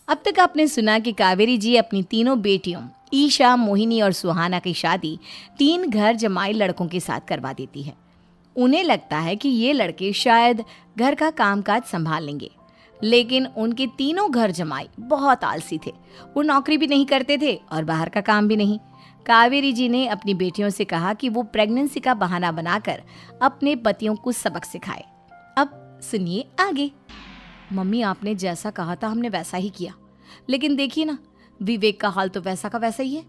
अब तक आपने सुना कि कावेरी जी अपनी तीनों बेटियों ईशा, मोहिनी और सुहाना की शादी 3 घर जमाई लड़कों के साथ करवा देती है। उन्हें लगता है कि ये लड़के शायद घर का कामकाज संभाल लेंगे, लेकिन उनके तीनों घर जमाई बहुत आलसी थे। वो नौकरी भी नहीं करते थे और बाहर का काम भी नहीं। कावेरी जी ने अपनी बेटियों से कहा कि वो प्रेगनेंसी का बहाना बनाकर अपने पतियों को सबक सिखाए। अब सुनिए आगे। मम्मी, आपने जैसा कहा था हमने वैसा ही किया, लेकिन देखिए ना, विवेक का हाल तो वैसा का वैसा ही है।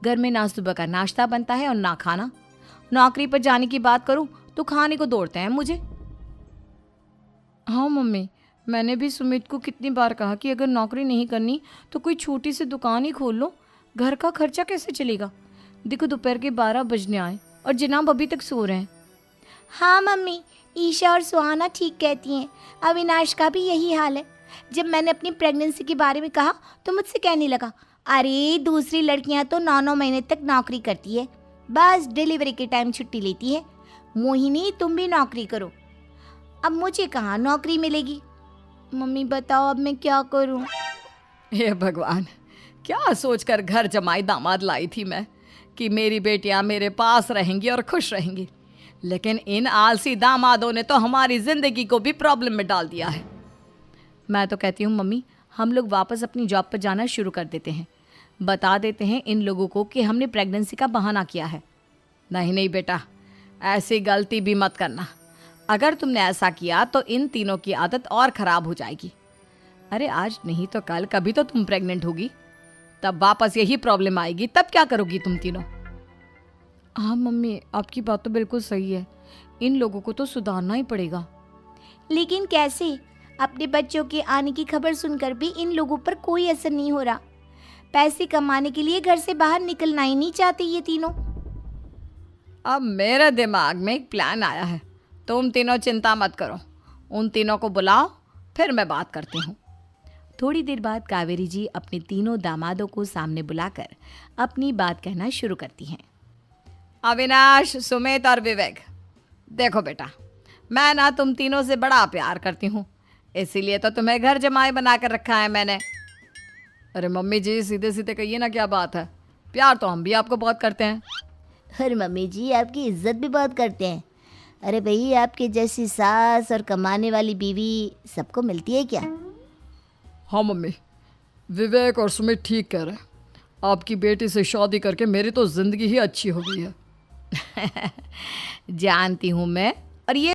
घर में ना सुबह का नाश्ता बनता है और ना खाना। नौकरी पर जाने की बात करूं तो खाने को दौड़ते हैं मुझे। हाँ मम्मी, मैंने भी सुमित को कितनी बार कहा कि अगर नौकरी नहीं करनी तो कोई छोटी सी दुकान ही खोल लो। घर का खर्चा कैसे चलेगा? देखो दोपहर के 12 बजने आए और जनाब अभी तक सो रहे हैं। हाँ मम्मी, ईशा और सुहाना ठीक कहती हैं। अविनाश का भी यही हाल है। जब मैंने अपनी प्रेगनेंसी के बारे में कहा तो मुझसे कहने लगा, अरे दूसरी लड़कियां तो 9-9 महीने तक नौकरी करती है, बस डिलीवरी के टाइम छुट्टी लेती है। मोहिनी, तुम भी नौकरी करो। अब मुझे कहाँ नौकरी मिलेगी? मम्मी बताओ अब मैं क्या करूँ? हे भगवान, क्या सोचकर घर जमाई दामाद लाई थी मैं कि मेरी बेटियां मेरे पास रहेंगी और खुश रहेंगी, लेकिन इन आलसी दामादों ने तो हमारी जिंदगी को भी प्रॉब्लम में डाल दिया है। मैं तो कहती हूँ मम्मी, हम लोग वापस अपनी जॉब पर जाना शुरू कर देते हैं। बता देते हैं इन लोगों को कि हमने प्रेगनेंसी का बहाना किया है। नहीं नहीं बेटा, ऐसी गलती भी मत करना। अगर तुमने ऐसा किया तो इन तीनों की आदत और ख़राब हो जाएगी। अरे आज नहीं तो कल कभी तो तुम प्रेग्नेंट होगी, तब वापस यही प्रॉब्लम आएगी। तब क्या करोगी तुम तीनों? हाँ मम्मी, आपकी बात तो बिल्कुल सही है। इन लोगों को तो सुधारना ही पड़ेगा। लेकिन कैसे? अपने बच्चों के आने की खबर सुनकर भी इन लोगों पर कोई असर नहीं हो रहा। पैसे कमाने के लिए घर से बाहर निकलना ही नहीं चाहते ये तीनों। अब मेरे दिमाग में एक प्लान आया है। तुम तीनों चिंता मत करो, उन तीनों को बुलाओ, फिर मैं बात करती हूँ। थोड़ी देर बाद कावेरी जी अपने तीनों दामादों को सामने बुलाकर अपनी बात कहना शुरू करती हैं। अविनाश, सुमित और विवेक, देखो बेटा, मैं ना तुम तीनों से बड़ा प्यार करती हूँ, इसीलिए तो तुम्हें घर जमाई बना कर रखा है मैंने। अरे मम्मी जी, सीधे सीधे कहिए ना, क्या बात है? प्यार तो हम भी आपको बहुत करते हैं। अरे मम्मी जी, आपकी इज्जत भी बहुत करते हैं। अरे भाई, आपके जैसी सास और कमाने वाली बीवी सबको मिलती है क्या? हाँ मम्मी, विवेक और सुमित ठीक कह रहे हैं। आपकी बेटी से शादी करके मेरी तो ज़िंदगी ही अच्छी हो गई है। जानती हूँ मैं, और ये